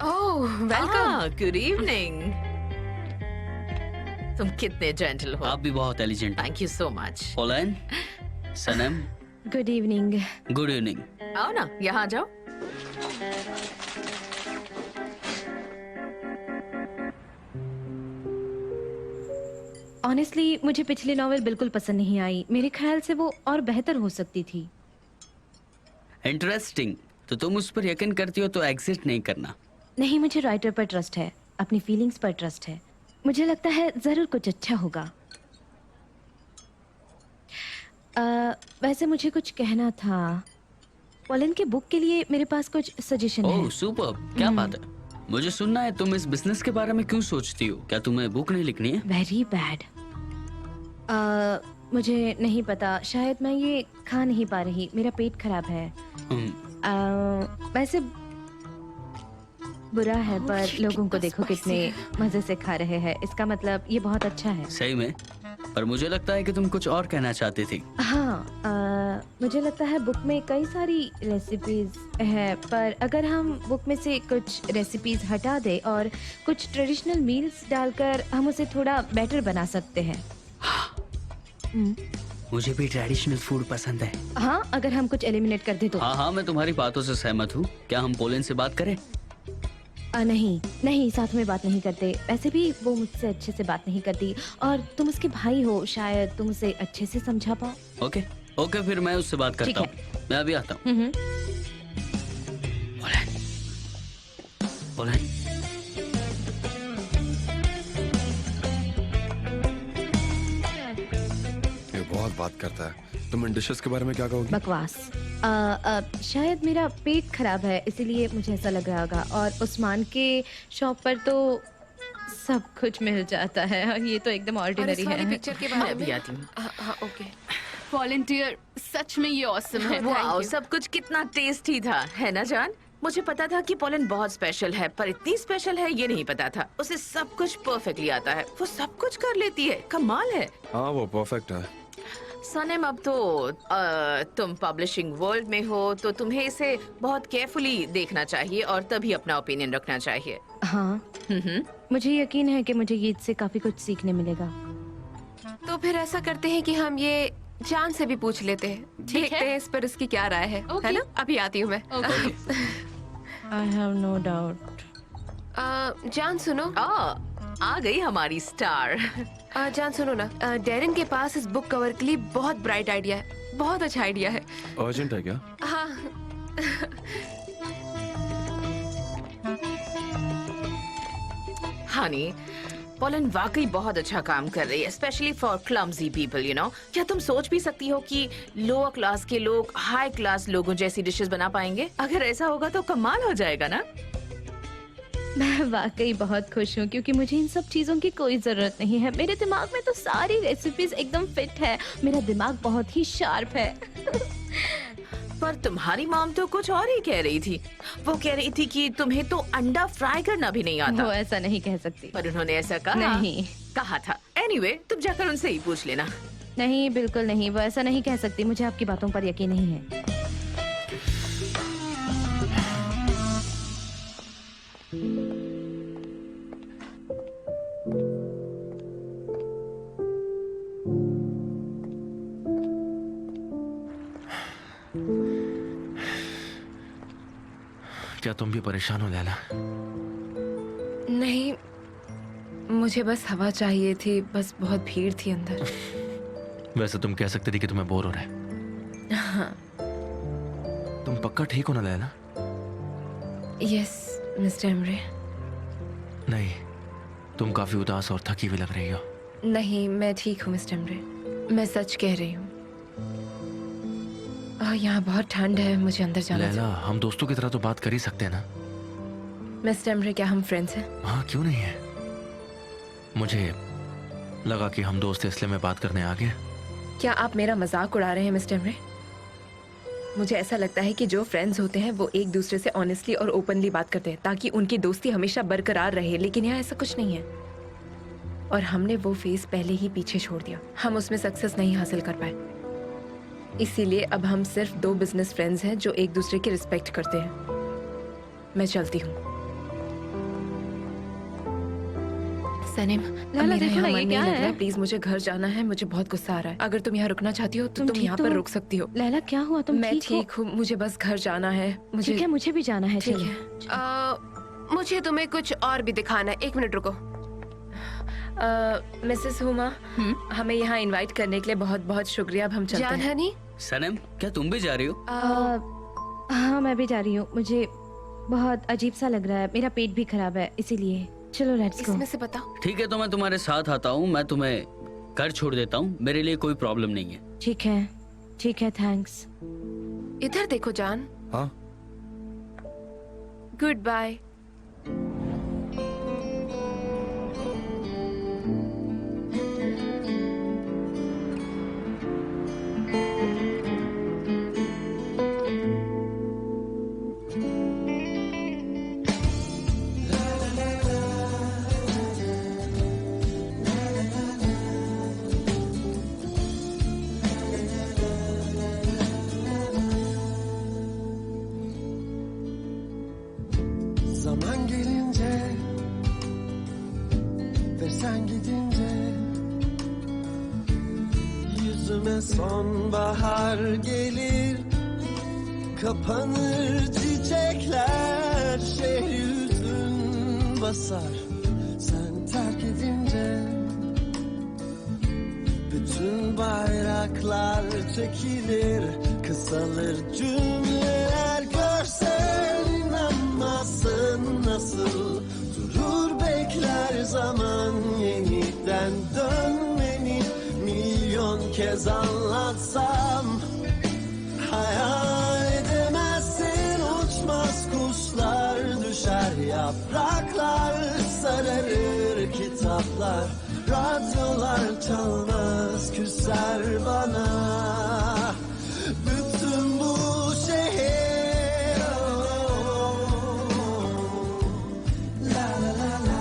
Oh welcome. Good evening. तुम कितने जेंटल हो। आप भी बहुत एलिजेंट। Thank you so much. Pollen, Sanam, good evening. Good evening. आओ ना, यहाँ आ जाओ। ऑनेस्टली मुझे पिछली नॉवेल बिल्कुल पसंद नहीं आई। मेरे ख्याल से वो और बेहतर हो सकती थी। इंटरेस्टिंग। तो तुम उस पर यकीन करती हो तो एग्जिट नहीं करना। नहीं, मुझे राइटर पर ट्रस्ट है, अपनी फीलिंग्स पर ट्रस्ट है। मुझे लगता है जरूर कुछ अच्छा होगा। वैसे मुझे कुछ कहना था। पोलन के बुक के लिए मेरे पास कुछ सजेशन ओह है। सुपर, क्या बात है। मुझे सुनना है तुम इस बिजनेस के बारे में क्यों सोचती हो? क्या तुम्हें बुक नहीं लिखनी है? Very bad. मुझे नहीं पता, शायद मैं ये खा नहीं पा रही, मेरा पेट खराब है। वैसे बुरा है पर लोगों को देखो कितने मजे से खा रहे हैं, इसका मतलब ये बहुत अच्छा है। सही में? पर मुझे लगता है कि तुम कुछ और कहना चाहती थी। हाँ, मुझे लगता है बुक में कई सारी रेसिपीज है, पर अगर हम बुक में से कुछ रेसिपीज हटा दे और कुछ ट्रेडिशनल मील्स डालकर हम उसे थोड़ा बेटर बना सकते हैं। मुझे भी ट्रेडिशनल फूड पसंद है। हाँ, अगर हम कुछ एलिमिनेट कर दे तो। हाँ, मैं तुम्हारी बातों से सहमत हूँ। क्या हम पोलेन से बात करें? नहीं, साथ में बात नहीं करते। वैसे भी वो मुझसे अच्छे से बात नहीं करती और तुम उसके भाई हो, शायद तुम उसे अच्छे से समझा पाओ। ओके, फिर मैं उससे बात करता हूँ। मैं अभी आता हूँ। पोलेन, ये बहुत बात करता है। तुम इन डिशेस के बारे में क्या कहोगी? बकवास। शायद मेरा पेट खराब है इसीलिए मुझे ऐसा लग रहा होगा, और उस्मान के शॉप पर तो सब कुछ मिल जाता है और ये तो एकदम ऑर्डिनरी है। पिक्चर के मैं बारे अभी में। आती हूँ। हाँ, ओके। वॉलंटियर, सच में ये ऑसम है। वाओ, सब कुछ कितना टेस्टी था, है ना जान? मुझे पता था कि पोलैंड बहुत स्पेशल है, पर इतनी स्पेशल है ये नहीं पता था। उसे सब कुछ परफेक्टली आता है, वो सब कुछ कर लेती है, कमाल है। हाँ, वो परफेक्ट है। सनम, अब तो तुम पब्लिशिंग वर्ल्ड में हो तो तुम्हें इसे बहुत केयरफुली देखना चाहिए और तभी अपना ओपिनियन रखना चाहिए। हाँ, मुझे यकीन है कि मुझे ये इससे काफी कुछ सीखने मिलेगा। तो फिर ऐसा करते हैं कि हम ये जान से भी पूछ लेते हैं, देखते हैं इस पर इसकी क्या राय है ना? अभी आती हूँ मैं। I have no doubt. जान सुनो। आ गई हमारी स्टार। जान सुनो ना, डेरिन के पास इस बुक कवर के लिए बहुत ब्राइट आइडिया है, बहुत अच्छा आइडिया है। अर्जेंट है क्या? हाँ। हनी, पोलैंड वाकई बहुत अच्छा काम कर रही है, specially for clumsy people, you know. क्या तुम सोच भी सकती हो कि लोअर क्लास के लोग हाई क्लास लोगों जैसी डिशेस बना पाएंगे? अगर ऐसा होगा तो कमाल हो जाएगा ना। मैं वाकई बहुत खुश हूँ क्योंकि मुझे इन सब चीजों की कोई जरूरत नहीं है। मेरे दिमाग में तो सारी रेसिपीज एकदम फिट है, मेरा दिमाग बहुत ही शार्प है। पर तुम्हारी मॉम तो कुछ और ही कह रही थी। वो कह रही थी कि तुम्हें तो अंडा फ्राई करना भी नहीं आता। वो ऐसा नहीं कह सकती। पर उन्होंने ऐसा कहा नहीं कहा था। एनीवे, तुम जाकर उनसे ही पूछ लेना। नहीं, बिल्कुल नहीं, वो ऐसा नहीं कह सकती। मुझे आपकी बातों पर यकीन नहीं है। क्या तुम भी परेशान हो लैला? नहीं, मुझे बस हवा चाहिए थी, बस बहुत भीड़ थी अंदर। वैसे तुम कह सकती थी कि तुम्हें बोर हो रहा है। हाँ। तुम पक्का ठीक हो ना लैला? Yes mister Emre. नहीं, तुम काफी उदास और थकी हुई लग रही हो। नहीं, मैं ठीक हूँ मिस्टर एमरे, मैं सच कह रही हूँ। यहाँ बहुत ठंड है, मुझे अंदर जाना लैला, हम दोस्तों की तरह तो बात कर ही सकते हैं ना? मिस्टर एमरे, क्या हम फ्रेंड्स हैं? हाँ, क्यों नहीं है। मुझे लगा कि हम दोस्त हैं इसलिए मैं बात करने आ गया। क्या आप मेरा मजाक उड़ा रहे हैं मिस्टर एमरे? मुझे ऐसा लगता है कि जो फ्रेंड्स होते हैं वो एक दूसरे से ऑनेस्टली और ओपनली बात करते हैं ताकि उनकी दोस्ती हमेशा बरकरार रहे, लेकिन यहाँ ऐसा कुछ नहीं है और हमने वो फेज पहले ही पीछे छोड़ दिया। हम उसमें सक्सेस नहीं हासिल कर पाए, इसीलिए अब हम सिर्फ 2 बिजनेस फ्रेंड्स हैं जो एक दूसरे की रिस्पेक्ट करते हैं। मैं चलती हूँ। सनीम, लाला, देखो ना, ये क्या है? प्लीज मुझे घर जाना है, मुझे बहुत गुस्सा आ रहा है। अगर तुम यहाँ रुकना चाहती हो तो तुम ठीक यहाँ तो पर हो? रुक सकती हो। लैला, क्या हुआ? तुम मैं ठीक हो? ठीक हूँ, मुझे बस घर जाना है। मुझे ठीक है, मुझे भी जाना है। ठीक चलो। है। मुझे तुम्हें कुछ और भी दिखाना है। 1 मिनट रुको। मिसेस हुमा, हमें यहाँ इनवाइट करने के लिए बहुत बहुत शुक्रिया। अब हम चलते हैं। जान हनी, सनम, क्या तुम भी जा रही हो? हाँ, मैं भी जा रही हूँ। मुझे बहुत अजीब सा लग रहा है, मेरा पेट भी खराब है, इसीलिए चलो लेट्स गो। इसमें से बताओ। ठीक है, तो मैं तुम्हारे साथ आता हूँ। मैं तुम्हें घर छोड़ देता हूँ, मेरे लिए कोई प्रॉब्लम नहीं है। ठीक है, ठीक है, थैंक्स। इधर देखो जान। हाँ, good bye. Sonbahar gelir, kapanır çiçekler, şehri hüzün basar sen terk edince. Bütün bayraklar çekilir, kısalır cümleler, görsen inanmazsın nasıl durur bekler zaman yeniden dönmeni. Milyon kez anlatsam hayal edemezsin, uçmaz kuşlar, düşer yapraklar, sararır kitaplar, radyolar çalmaz, küser bana bütün bu şehir. La la la la.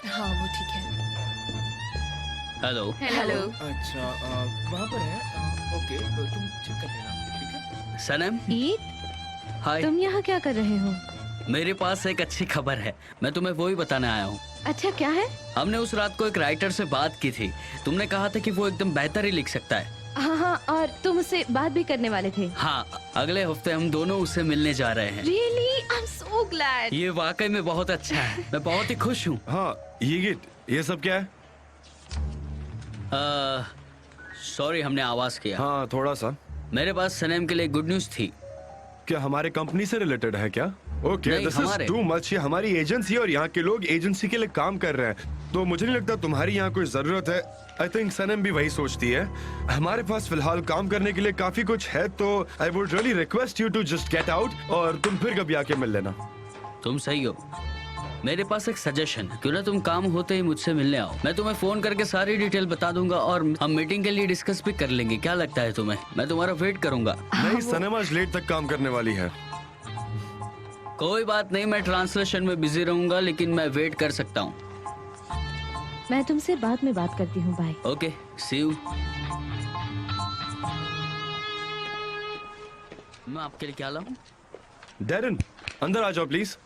हाँ वो ठीक है। Hello. Hello. अच्छा वहाँ पर है okay तो तुम चेक कर लेना ठीक है। सनम। ईद, हाय। तुम यहाँ क्या कर रहे हो? मेरे पास एक अच्छी खबर है, मैं तुम्हें वो ही बताने आया हूँ। अच्छा क्या है? हमने उस रात को एक राइटर से बात की थी, तुमने कहा था कि वो एकदम बेहतर ही लिख सकता है। हाँ हाँ, और तुम उससे बात भी करने वाले थे? हाँ, अगले हफ्ते हम दोनों उससे मिलने जा रहे हैं। Really? I'm so glad. ये वाकई में बहुत अच्छा है, मैं बहुत ही खुश हूँ। हाँ ये गिट ये सब क्या है? सॉरी हमने आवाज किया। हाँ थोड़ा सा। मेरे पास सनम के लिए गुड न्यूज थी। क्या हमारे कंपनी से रिलेटेड है क्या? ओके नहीं, दिस इज हमारे। Too much. ये हमारी एजेंसी और यहाँ के लोग एजेंसी के लिए काम कर रहे हैं, तो मुझे नहीं लगता तुम्हारी यहाँ कोई जरूरत है। आई थिंक सनम भी वही सोचती है। हमारे पास फिलहाल काम करने के लिए काफी कुछ है, तो I would really request you to just get out और तुम फिर कभी आके मिल लेना। तुम सही हो। मेरे पास एक सजेशन है, क्यों ना तुम काम होते ही मुझसे मिलने आओ। मैं तुम्हें फोन करके सारी डिटेल बता दूंगा और हम मीटिंग के लिए डिस्कस भी कर लेंगे। क्या लगता है तुम्हें? मैं तुम्हारा वेट करूंगा। नहीं सनम आज लेट तक काम करने वाली है। कोई बात नहीं, मैं ट्रांसलेशन में बिजी रहूंगा, लेकिन मैं वेट कर सकता हूँ। मैं तुमसे बाद में बात करती हूँ, बाय। Okay, see you. मैं आपके लिए क्या लाऊं? डैरन अंदर आ जाओ प्लीज।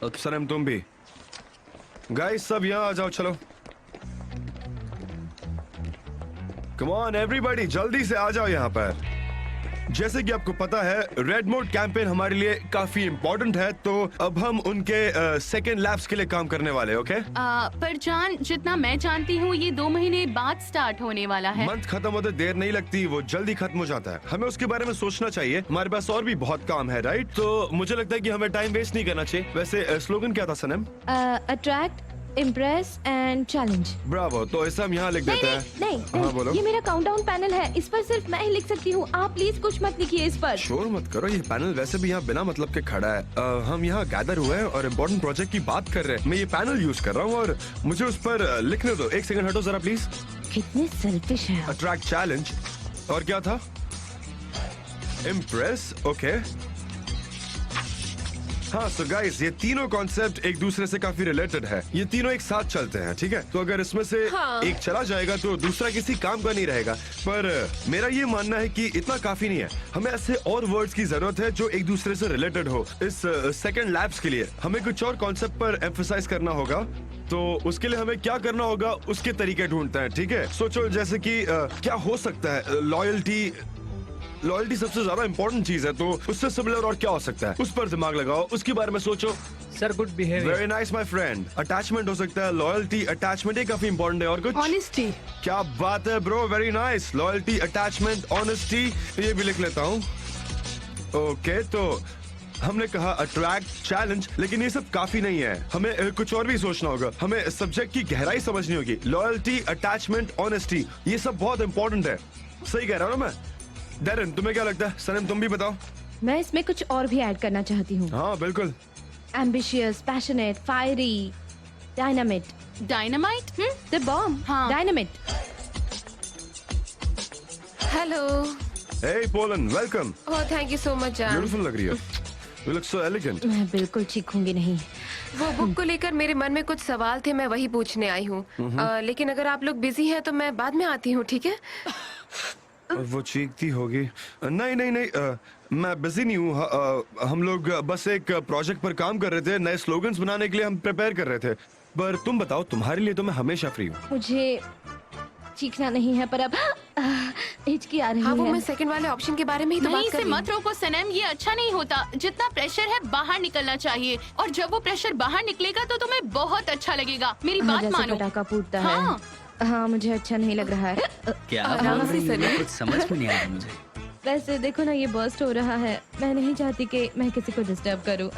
ओके। सनम तुम भी। गाइस सब यहाँ आ जाओ, चलो। कम ऑन एवरीबॉडी, जल्दी से आ जाओ यहाँ पर। जैसे कि आपको पता है रेड मोड कैंपेन हमारे लिए काफी इम्पोर्टेंट है, तो अब हम उनके सेकेंड लैब्स के लिए काम करने वाले। ओके पर जान, जितना मैं जानती हूँ ये 2 महीने बाद स्टार्ट होने वाला है। मंथ खत्म होते देर नहीं लगती, वो जल्दी खत्म हो जाता है। हमें उसके बारे में सोचना चाहिए, हमारे पास और भी बहुत काम है, राइट? तो मुझे लगता है कि हमें टाइम वेस्ट नहीं करना चाहिए। वैसे स्लोगन क्या था Sanam? Attract, impress and challenge. Bravo. तो ऐसा हम यहाँ लिख देते हैं। नहीं, हाँ बोलो। ये मेरा काउंटडाउन पैनल है, इस पर सिर्फ मैं ही लिख सकती हूँ। आप प्लीज कुछ मत लिखिए इस पर। शोर मत करो, ये पैनल वैसे भी यहाँ बिना मतलब के खड़ा है। हम यहाँ गैदर हुए हैं और इम्पोर्टेंट प्रोजेक्ट की बात कर रहे हैं। मैं ये पैनल यूज कर रहा हूँ और मुझे उस पर लिखने दो। एक सेकंड हटो जरा प्लीज। कितने सेल्फिश हैं आप। अट्रैक्ट, चैलेंज और क्या था? इम्प्रेस। ओके हाँ, सो गाइस ये तीनों कॉन्सेप्ट एक दूसरे से काफी रिलेटेड है। ये तीनों एक साथ चलते हैं, ठीक है? तो अगर इसमें से एक चला जाएगा तो दूसरा किसी काम का नहीं रहेगा। पर मेरा ये मानना है कि इतना काफी नहीं है, हमें ऐसे और वर्ड्स की जरूरत है जो एक दूसरे से रिलेटेड हो। इस सेकंड लैब्स के लिए हमें कुछ और कॉन्सेप्ट पर एम्फसाइज करना होगा, तो उसके लिए हमें क्या करना होगा उसके तरीके ढूंढते हैं, ठीक है? सोचो जैसे कि क्या हो सकता है। लॉयल्टी सबसे ज्यादा इंपॉर्टेंट चीज है, तो उससे सिमिलर और क्या हो सकता है, उस पर दिमाग लगाओ, उसके बारे में सोचो। Sir good behaviour. Very nice my friend. Attachment हो सकता है, लॉयल्टी, अटैचमेंट ये काफी इंपॉर्टेंट है। और कुछ? ऑनेस्टी। क्या बात है bro, very nice. Loyalty, attachment, honesty, ये भी लिख लेता हूँ। ओके तो हमने कहा अट्रैक्ट, चैलेंज, लेकिन ये सब काफी नहीं है। हमें कुछ और भी सोचना होगा। हमें सब्जेक्ट की गहराई समझनी होगी। लॉयल्टी, अटैचमेंट, ऑनेस्टी, ये सब बहुत इंपॉर्टेंट है। सही कह रहा हूँ ना मैं? डैरन, तुम्हें क्या लगता है? सनम, तुम भी बताओ। मैं इसमें कुछ और भी ऐड करना चाहती हूँ। हाँ बिल्कुल। Ambitious, passionate, fiery, dynamite. Dynamite? The bomb. हाँ। डायनामिट। हेलो। Hey पोलन, welcome. Oh thank you so much जान। ब्यूटीफुल लग रही है। You look so elegant. मैं बिल्कुल चीखूंगी नहीं। वो बुक को लेकर मेरे मन में कुछ सवाल थे, मैं वही पूछने आई हूँ। लेकिन अगर आप लोग बिजी हैं तो मैं बाद में आती हूँ, ठीक है? वो चीखती होगी। नहीं नहीं नहीं, मैं बिजी नहीं हूँ। हम लोग बस एक प्रोजेक्ट पर काम कर रहे थे। नए स्लोगन्स बनाने के लिए हम प्रिपेयर कर रहे थे। पर तुम बताओ, तुम्हारे लिए तो मैं हमेशा फ्री हूँ। मुझे चीखना नहीं है, पर अब हिचकी आ रही हाँ वो है। मैं सेकंड वाले ऑप्शन के बारे में ही तो नहीं, बात कर इसे रही हूँ। मत रोको सनम, ये अच्छा नहीं होता। जितना प्रेशर है बाहर निकलना चाहिए, और जब वो प्रेशर बाहर निकलेगा तो तुम्हें बहुत अच्छा लगेगा। मेरी हाँ, बात जैसे मानो। पटाखा फूटता हाँ। है। हाँ मुझे अच्छा नहीं लग रहा है। क्या आराम बोल से रही है? सनी। कुछ समझ में नहीं आ रहा मुझे। वैसे देखो ना, ये बर्स्ट हो रहा है। मैं नहीं चाहती कि मैं किसी को डिस्टर्ब करूं।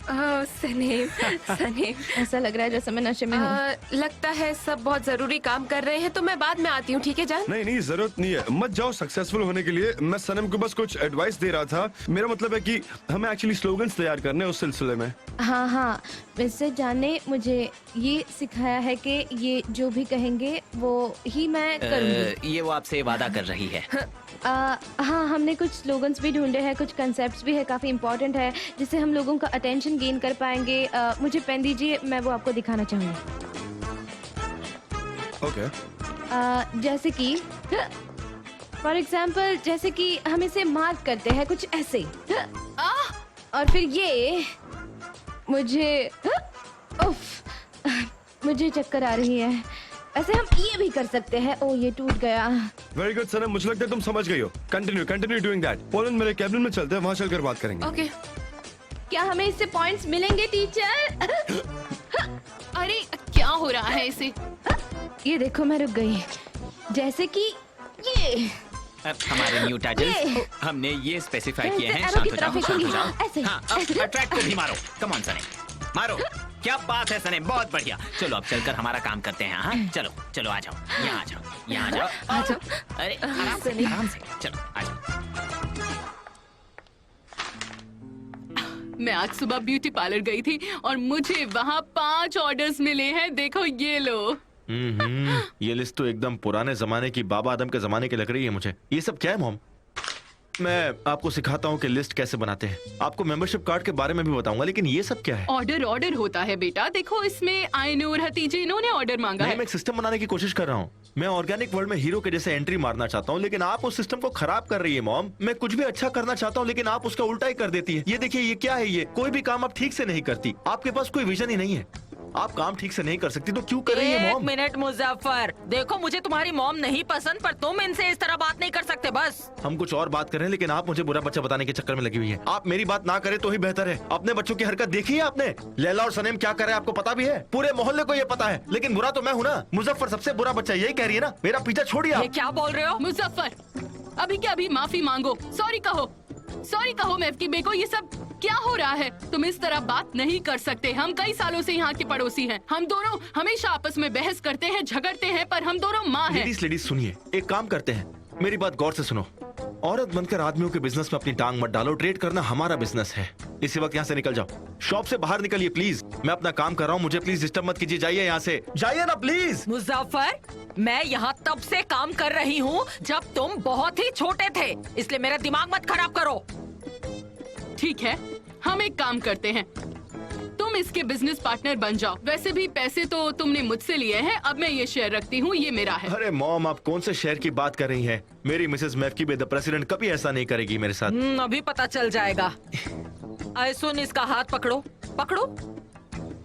सनेम, सनेम। ऐसा लग रहा है जैसे मैं नशे में हूँ। लगता है सब बहुत जरूरी काम कर रहे हैं, तो मैं बाद में आती हूँ, ठीक है जान? नहीं नहीं, जरूरत नहीं है। मत जाओ सक्सेसफुल होने के लिए। मैं सनम को बस कुछ एडवाइस दे रहा था। मेरा मतलब है कि हमें एक्चुअली स्लोगन्स तैयार करने हैं उस सिलसिले में। हाँ हाँ, वैसे जाने मुझे ये सिखाया है कि ये जो भी कहेंगे वो ही मैं करूँगी। ये वो आपसे वादा कर रही है। हाँ, हमने कुछ स्लोगन्स भी ढूंढे हैं, कुछ कंसेप्ट्स भी है, काफी इम्पोर्टेंट है, जिससे हम लोगों का अटेंशन गेन कर पाएंगे। मुझे पेन दीजिए, मैं वो आपको दिखाना चाहूँगी। ओके। जैसे कि फॉर एग्जाम्पल, जैसे कि हम इसे मार्क करते हैं कुछ ऐसे, और फिर ये मुझे मुझे चक्कर आ रही है। ऐसे हम ये भी कर सकते हैं। ओ ये टूट गया। वेरी गुड सनम, मुझे लगता है तुम समझ गई हो। Continue doing that. पोलन, मेरे कैबिन में चलते हैं, वहाँ चलकर बात करेंगे। ओके। क्या हमें इससे पॉइंट्स मिलेंगे टीचर? अरे क्या हो रहा है इसे? ये देखो मैं रुक गई। जैसे कि ये अब हमारे न्यू टाइटल्स हमने ये स्पेसिफाई किए हैं। ऐसे शांत arrow हो की जाओ, तरफ शांत हो फेंकूंगी। जाओ। ऐसे, हाँ, अब ऐसे। अट्रैक्ट को भी मारो। कम ऑन सने, मारो। क्या बात है सने, बहुत बढ़िया। चलो अब चलकर हमारा काम करते हैं। हाँ चलो चलो, आ जाओ, यहाँ आ जाओ, यहाँ आ जाओ, आ जाओ। अरे आराम से, आराम से। चलो आ जाओ। मैं आज सुबह ब्यूटी पार्लर गई थी और मुझे वहाँ 5 ऑर्डर्स मिले हैं। देखो ये लो। ये लिस्ट तो एकदम पुराने जमाने की, बाबा आदम के जमाने की लग रही है मुझे। ये सब क्या है मॉम? मैं आपको सिखाता हूँ कि लिस्ट कैसे बनाते हैं। आपको मेंबरशिप कार्ड के बारे में भी बताऊंगा, लेकिन ये सब क्या है? ऑर्डर होता है बेटा। देखो इसमें आयनूर, हतीजे, इन्होंने ऑर्डर मांगा नहीं, है। मैं एक सिस्टम बनाने की कोशिश कर रहा हूँ। मैं ऑर्गेनिक वर्ल्ड में हीरो के जैसे एंट्री मारना चाहता हूँ, लेकिन आप उस सिस्टम को खराब कर रही है मॉम। मैं कुछ भी अच्छा करना चाहता हूँ, लेकिन आप उसका उल्टा ही कर देती है। ये देखिए, ये क्या है? ये कोई भी काम आप ठीक से नहीं करती। आपके पास कोई विजन ही नहीं है। आप काम ठीक से नहीं कर सकती तो क्यों कर रही है मॉम? मिनट मुजफ्फर, देखो मुझे तुम्हारी मॉम नहीं पसंद, पर तुम इनसे इस तरह बात नहीं कर सकते। बस हम कुछ और बात कर रहे हैं, लेकिन आप मुझे बुरा बच्चा बताने के चक्कर में लगी हुई है। आप मेरी बात ना करें तो ही बेहतर है। अपने बच्चों की हरकत देखी है आपने? लैला और सनेम क्या कर रहे हैं आपको पता भी है? पूरे मोहल्ले को ये पता है, लेकिन बुरा तो मैं हूँ ना। मुजफ्फर सबसे बुरा बच्चा, यही कह रही है ना? मेरा पीछा छोड़िए ये आप। क्या बोल रहे हो? मुजफ्फर, अभी के अभी माफी मांगो। सॉरी कहो मेफकी बेको। ये सब क्या हो रहा है? तुम इस तरह बात नहीं कर सकते। हम कई सालों से यहाँ के पड़ोसी हैं। हम दोनों हमेशा आपस में बहस करते हैं, झगड़ते हैं, पर हम दोनों माँ हैं। लेडीज सुनिए, एक काम करते हैं, मेरी बात गौर से सुनो। औरत बनकर आदमियों के बिजनेस में अपनी टांग मत डालो। ट्रेड करना हमारा बिजनेस है। इसी वक्त यहाँ से निकल जाओ। शॉप से बाहर निकलिए प्लीज। मैं अपना काम कर रहा हूँ, मुझे प्लीज डिस्टर्ब मत कीजिए। जाइए यहाँ से, जाइए ना प्लीज। मुजफ्फर, मैं यहाँ तब से काम कर रही हूँ जब तुम बहुत ही छोटे थे, इसलिए मेरा दिमाग मत खराब करो। ठीक है, हम एक काम करते हैं, तुम इसके बिजनेस पार्टनर बन जाओ। वैसे भी पैसे तो तुमने मुझसे लिए हैं, अब मैं ये शेयर रखती हूँ, ये मेरा है। अरे मॉम, आप कौन से शेयर की बात कर रही हैं? मेरी मिसेस मैफकी बे द प्रेसिडेंट कभी ऐसा नहीं करेगी मेरे साथ। अभी पता चल जाएगा। सुन, इसका हाथ पकड़ो।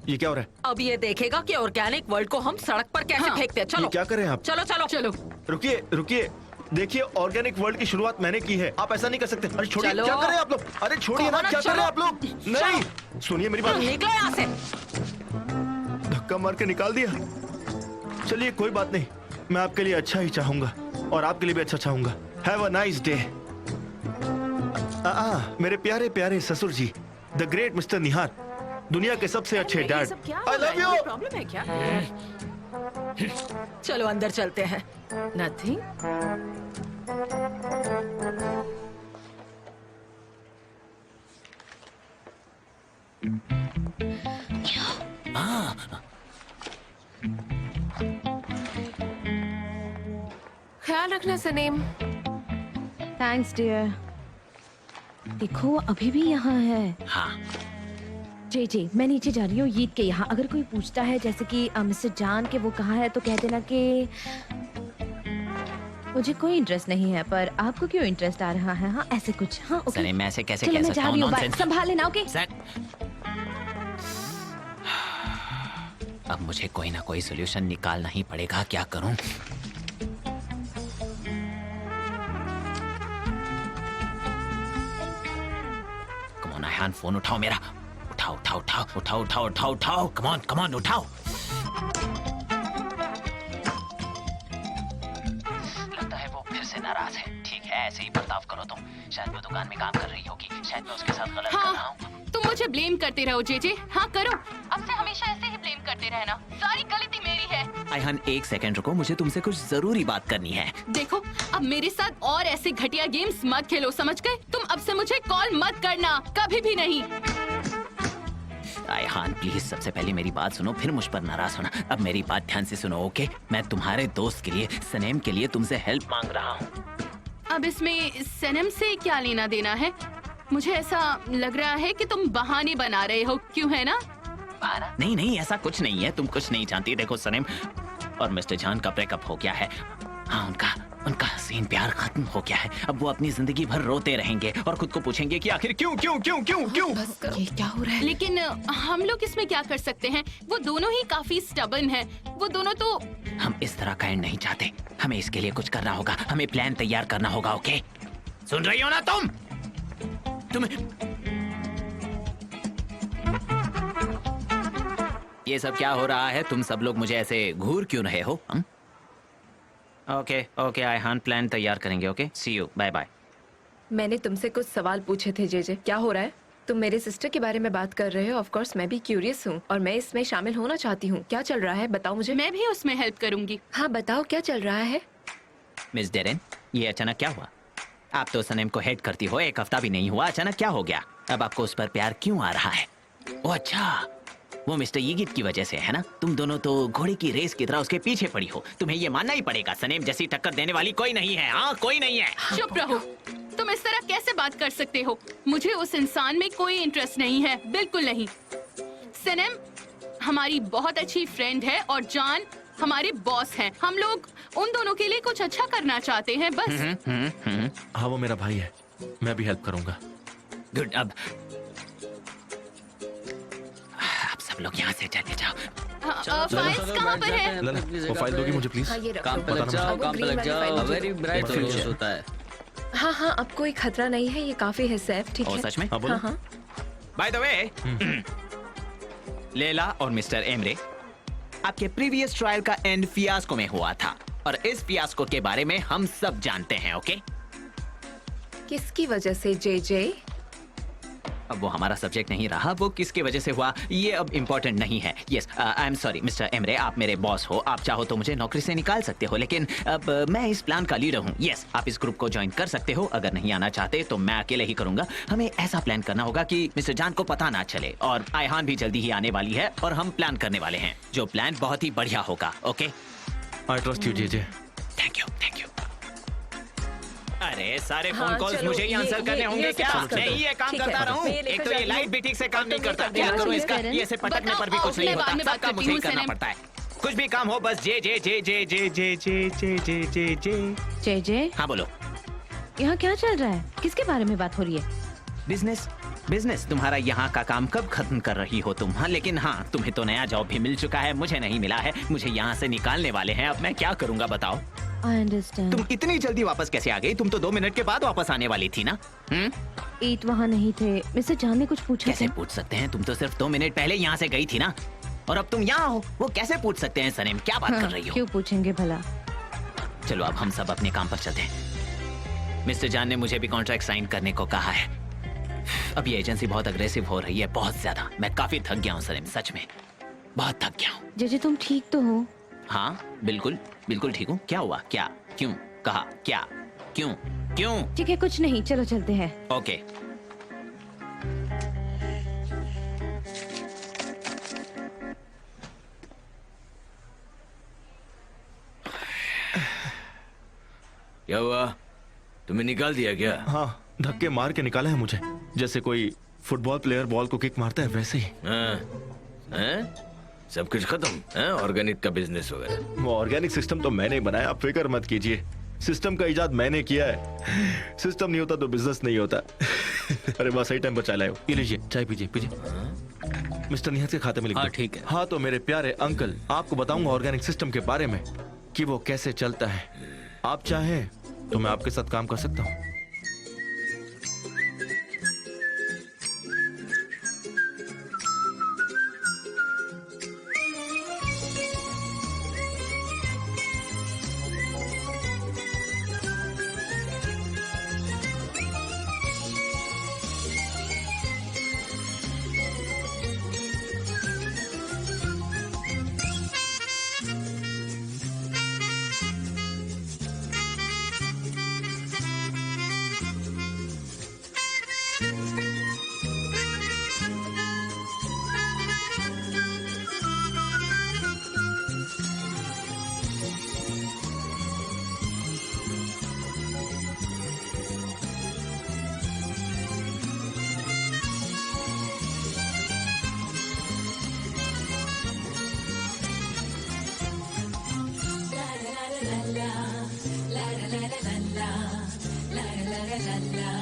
ये क्या हो रहा है? अब ये देखेगा कि ऑर्गेनिक वर्ल्ड को हम सड़क पर कैसे फेंकते हैं। चलो ये क्या कर रहे हैं आप? चलो। रुकिए। देखिए, ऑर्गेनिक वर्ल्ड की शुरुआत मैंने की है, आप ऐसा नहीं कर सकते। अरे छोड़िए, चलो। क्या कर रहे हैं आप लोग? अरे छोड़िए ना, क्या कर रहे हैं आप लोग? नहीं, सुनिए मेरी बात। निकलो यहाँ से। धक्का मार के निकाल दिया। चलिए कोई बात नहीं, मैं आपके लिए अच्छा ही चाहूंगा और आपके लिए भी अच्छा चाहूंगा। Have a nice day. मेरे प्यारे प्यारे ससुर जी, द ग्रेट मिस्टर निहार, दुनिया के सबसे अच्छे ये डैड। सब क्या आई लव यू। प्रॉब्लम है क्या? चलो अंदर चलते हैं। नथिंग। ख्याल रखना सनेम। Thanks dear. देखो वो अभी भी यहाँ है। हाँ, जे मैं नीचे जा रही हूँ ईद के यहाँ। अगर कोई पूछता है जैसे कि मिस्टर जान के वो कहाँ है, तो कह देना कि मुझे कोई इंटरेस्ट नहीं है, पर आपको क्यों इंटरेस्ट आ रहा है? हाँ ऐसे कुछ। हाँ ओके। सनी मैं ऐसे कैसे चलो कह मैं सकता जा हूँ? रही हूँ, बाय। नॉनसेंस। संभाल लेना ओके। अब मुझे कोई ना कोई सोल्यूशन निकालना ही पड़ेगा। क्या करूं? कम ऑन आयान, फोन उठाओ मेरा। उठाओ उठाओ उठाओ उठाओ उठाओ उठाओ उठाओ। कम ऑन उठाओ। लगता है वो फिर से नाराज है। ठीक है, ऐसे ही बर्ताव करो तुम। शायद वो दुकान में काम कर रही होगी। शायद मैं उसके साथ गलत कर रहा हाँ, हूँ। तुम मुझे ब्लेम करते रहो जे। हाँ करो, अब से हमेशा ऐसे ही ब्लेम करते रहना। सारी गलती मेरी है। आयहान एक सेकंड रुको, मुझे तुमसे कुछ जरूरी बात करनी है। देखो, अब मेरे साथ और ऐसे घटिया गेम्स मत खेलो, समझ गए? तुम अब से मुझे कॉल मत करना, कभी भी नहीं। आयहान प्लीज, सबसे पहले मेरी बात सुनो, फिर मुझ पर नाराज होना। अब मेरी बात ध्यान से सुनो ओके? मैं तुम्हारे दोस्त के लिए, सनेम के लिए तुमसे हेल्प मांग रहा हूँ। अब इसमें सनम से क्या लेना देना है? मुझे ऐसा लग रहा है कि तुम बहाने बना रहे हो, क्यों है ना? बहाना? नहीं, ऐसा कुछ नहीं है। तुम कुछ नहीं जानती। देखो सनेम और मिस्टर जान का ब्रेकअप हो गया है। हाँ, उनका हसीन प्यार खत्म हो गया है। अब वो अपनी जिंदगी भर रोते रहेंगे और खुद को पूछेंगे कि आखिर क्यों। ये क्या हो रहा है? लेकिन हम लोग इसमें क्या कर सकते हैं? वो दोनों ही काफी स्टबर्न हैं। वो दोनों तो हम इस तरह का एंड नहीं चाहते। हमें इसके लिए कुछ करना होगा। हमें प्लान तैयार करना होगा ओके? सुन रही हो ना तुम? ये सब क्या हो रहा है? तुम सब लोग मुझे ऐसे घूर क्यों रहे हो? हम ओके आयहान, प्लान तैयार करेंगे okay? See you, bye bye. मैंने तुमसे कुछ सवाल पूछे थे जे। क्या हो रहा है? तुम मेरे सिस्टर के बारे में बात कर रहे हो। ऑफ कोर्स मैं भी क्यूरियस हूँ और मैं इसमें शामिल होना चाहती हूँ। क्या चल रहा है बताओ मुझे। मैं भी उसमें हेल्प करूंगी। हाँ बताओ क्या चल रहा है। मिस डेरेन, ये अचानक क्या हुआ? आप तो सनेम को हेट करती हो, एक हफ्ता भी नहीं हुआ, अचानक क्या हो गया? अब आपको उस पर प्यार क्यों आ रहा है? ओ अच्छा, वो मिस्टर यीगित की वजह से है ना? तुम दोनों तो घोड़े की रेस की तरह उसके पीछे पड़ी हो। तुम्हें ये मानना ही पड़ेगा, सनेम जैसी टक्कर देने वाली कोई नहीं है। हाँ, कोई नहीं है। चुप रहो। तुम इस तरह कैसे बात कर सकते हो? मुझे उस इंसान में कोई इंटरेस्ट नहीं है, बिल्कुल नहीं। सनम हमारी बहुत अच्छी फ्रेंड है और जान हमारे बॉस हैं। हम लोग उन दोनों के लिए कुछ अच्छा करना चाहते हैं बस। हाँ वो मेरा भाई है, मैं भी हेल्प करूंगा। गुड। अब सब लोग यहाँ से चले जाओ। फाइल्स कहाँ पर है? लला, वो फाइल दोगी मुझे प्लीज? हाँ ये रखो। काम पे लग जाओ, काम पे लग जाओ। वेरी ब्राइट रोज होता है। हाँ अब कोई खतरा नहीं है, ये काफी है सेफ। ठीक ओ है। सच में? हाँ बोलो। हाँ बाय द वे, लेला और मिस्टर एमरे, आपके प्रीवियस ट्रायल का एंड फियास्को में हुआ था और इस फियास्को के बारे में हम सब जानते हैं ओके? किसकी वजह से जे? अब वो हमारा सब्जेक्ट नहीं रहा। वो किसकी वजह से हुआ ये अब इम्पोर्टेंट नहीं है। Yes, I am sorry mister Emre, आप मेरे बॉस हो। आप चाहो तो मुझे नौकरी से निकाल सकते हो, लेकिन अब मैं इस प्लान का लीडर हूँ। यस, आप इस ग्रुप को ज्वाइन कर सकते हो। अगर नहीं आना चाहते तो मैं अकेले ही करूंगा। हमें ऐसा प्लान करना होगा कि मिस्टर जान को पता ना चले, और आयहान भी जल्दी ही आने वाली है और हम प्लान करने वाले हैं, जो प्लान बहुत ही बढ़िया होगा okay? I trust you J. Thank you. अरे सारे हाँ, फोन कॉल्स चलो, मुझे ही आंसर करने होंगे क्या? सब कर मैं दो। ही ये काम ठीक है, करता रहूं? मैं लेकर एक तो ये जाती लाइट हूँ। भी ठीक से काम नहीं तुम ये करता। कर क्या देना करूं चाहिए, इसका? करण। ये ऐसे पटकने पर भी बताओ, कुछ नहीं मैं होता। बाद में बात सबका करती मुझे ही हूँ, करना सनम। पड़ता है। कुछ भी काम हो बस जे। जे हाँ बोलो। यहाँ क्या चल रहा है? किसके बारे में बात हो रही है? बिजनेस तुम्हारा यहाँ का काम कब खत्म कर रही हो तुम? हाँ लेकिन हाँ, तुम्हें तो नया जॉब भी मिल चुका है, मुझे नहीं मिला है। मुझे यहाँ से निकालने वाले हैं। अब मैं क्या करूँगा बताओ? I understand. तुम इतनी जल्दी वापस कैसे आ गई? तुम तो 2 मिनट के बाद वापस आने वाली थी ना? ईट वहाँ नहीं थे। मिस्टर जान ने कुछ पूछा कैसे था? पूछ सकते हैं? तुम तो सिर्फ 2 मिनट पहले यहाँ से गई थी ना, और अब तुम यहाँ हो। वो कैसे पूछ सकते हैं सनेम? क्या बात कर रही हो? क्यों पूछेंगे भला? चलो अब हम सब अपने काम पर चलते हैं। मिस्टर जान ने मुझे भी कॉन्ट्रैक्ट साइन करने को कहा है। अब ये एजेंसी बहुत अग्रेसिव हो रही है, बहुत ज्यादा। मैं काफी थक गया हूँ सलीम, सच में बहुत थक गया हूँ। जेजे तुम ठीक तो हो? हाँ बिल्कुल बिल्कुल ठीक हूँ। क्या हुआ? क्या? क्यों? कहा? क्या? क्यों? क्यों? ठीक है, कुछ नहीं, चलो चलते हैं। ओके। क्या हुआ? तुम्हें निकाल दिया क्या? हाँ, धक्के मार के निकाला है मुझे, जैसे कोई फुटबॉल प्लेयर बॉल को किक मारता है वैसे ही। हैं? सब कुछ खत्म? ऑर्गेनिक का बिजनेस वगैरह? वो ऑर्गेनिक सिस्टम तो मैंने ही बनाया, आप फिक्र मत कीजिए। सिस्टम का इजाद मैंने किया है। सिस्टम नहीं होता तो बिजनेस नहीं होता। अरे बस सही टाइम पर चाय लाए हो। ये लीजिए, चाय पीजिए पीजिए। मिस्टर निहत के खाते में लिख हाँ, दो। ठीक है। हाँ तो मेरे प्यारे अंकल, आपको बताऊंगा ऑर्गेनिक सिस्टम के बारे में कि वो कैसे चलता है। आप चाहें तो मैं आपके साथ काम कर सकता हूँ। la la la la la la la la la la la la